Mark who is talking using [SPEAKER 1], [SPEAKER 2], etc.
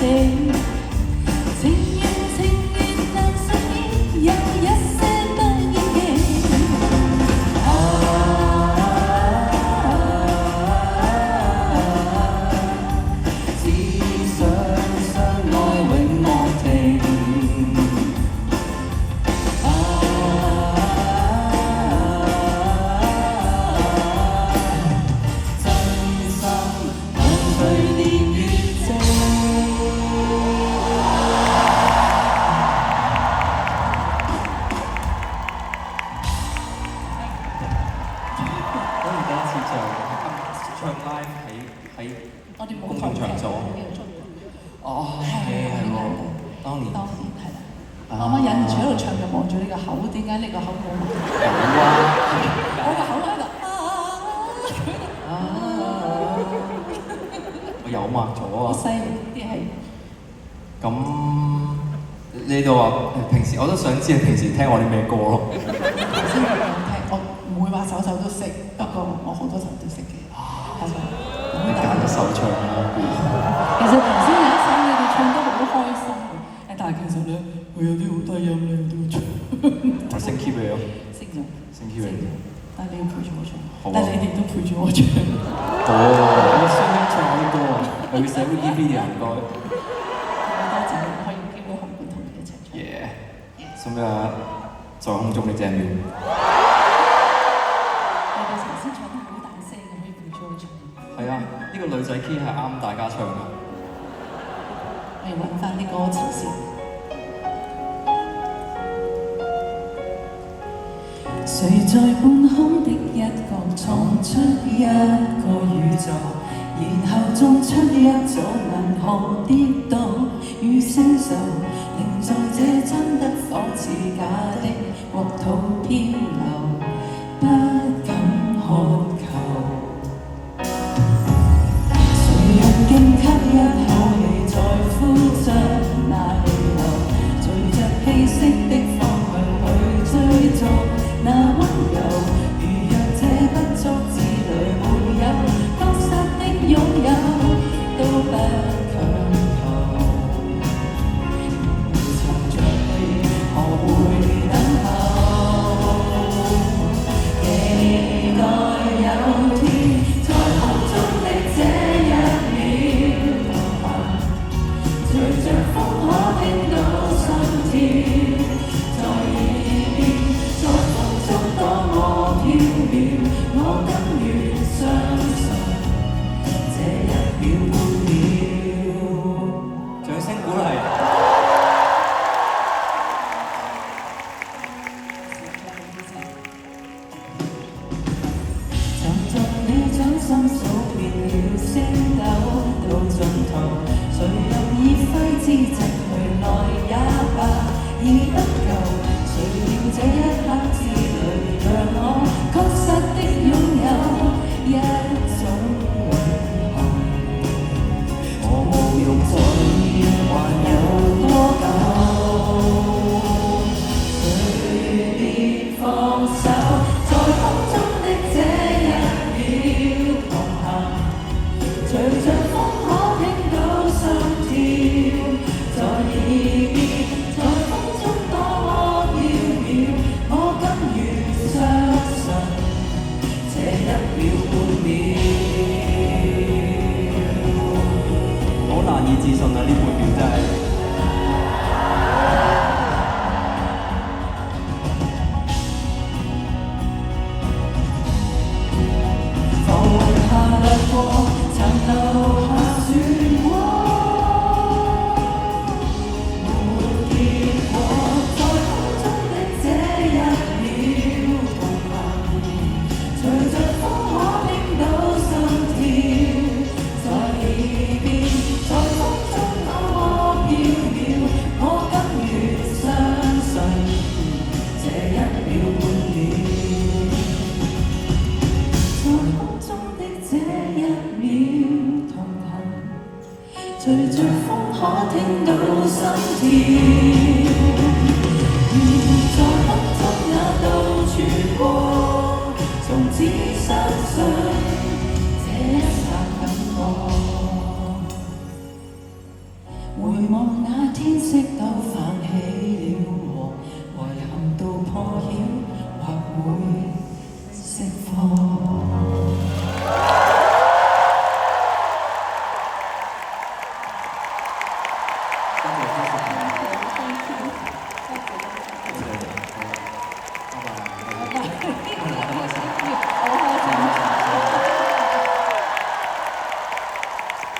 [SPEAKER 1] 情願但信念有一些不應記。只想相愛永莫停。
[SPEAKER 2] 唱 live 喺
[SPEAKER 1] 我哋冇
[SPEAKER 2] 公共場所。哦，係喎，當年。
[SPEAKER 1] 係啦。啱啱忍唔住喺度唱，就望住你個口，點解你個口冇埋？
[SPEAKER 2] 有啊，
[SPEAKER 1] 我個口喺度
[SPEAKER 2] 我有抹咗啊！
[SPEAKER 1] 好犀利啲係。
[SPEAKER 2] 咁你就話平時我都想知你平時聽我啲咩歌咯。
[SPEAKER 1] 先講聽，我唔會話首首都識，不過我好多首都識嘅。係咪？
[SPEAKER 2] 你揀一首唱啦。
[SPEAKER 1] 其實頭先有一首你哋唱得好開心嘅，但係其實咧佢有啲好低音咧，都要唱。
[SPEAKER 2] 我升 key 俾你咯。
[SPEAKER 1] 升咗。
[SPEAKER 2] 升 key 俾你。
[SPEAKER 1] 但係你要陪住我唱。
[SPEAKER 2] 好啊。
[SPEAKER 1] 但係你哋都陪住我唱。
[SPEAKER 2] 哦，我聲音唱好多啊！我要寫 Wikipedia 唔該。
[SPEAKER 1] 多謝你可以有機會紅館同你一齊唱。
[SPEAKER 2] 耶！送俾啊，在空中的鄭妙。
[SPEAKER 1] 我哋頭先唱得好大聲，可以陪住我唱。
[SPEAKER 2] 係啊，呢個女仔 key 係啱大家唱㗎。
[SPEAKER 1] 我要揾翻啲歌詞先。誰在半空的一角創出一個宇宙，然後種出一座銀河跌倒與星宿，令在這真的仿似假的國土漂流，不敢渴求。誰用勁吸一口氣在呼着那氣流，隨着氣息的方向去追逐那溫柔，如若這不足之類沒有確實的擁有，都不強求。藏着你學會等候，期待有天在空中的這一秒同行，隨着風可聽到心跳在耳邊。多麼飄渺，我甘願相信這一秒半秒。掌聲鼓勵。藏在你掌心數遍了星斗到盡頭，誰任意揮之直去來也罷，已不夠。誰料這一刻之類，讓我確實的擁有一種永恆。我無用在意還有多久，隨便放手，在空中的這一秒同行，隨着風可聽到心跳在耳邊，在風中多麼飄渺，我甘願相信這一秒半秒。
[SPEAKER 2] 好難以置信啊！呢半秒真係。
[SPEAKER 1] 浮雲下掠過，曾留下漩渦。隨着風可聽到心跳，在空中也到處過，從此相信這一剎感覺。回望那天色都泛起了，和遺憾到破曉，或會。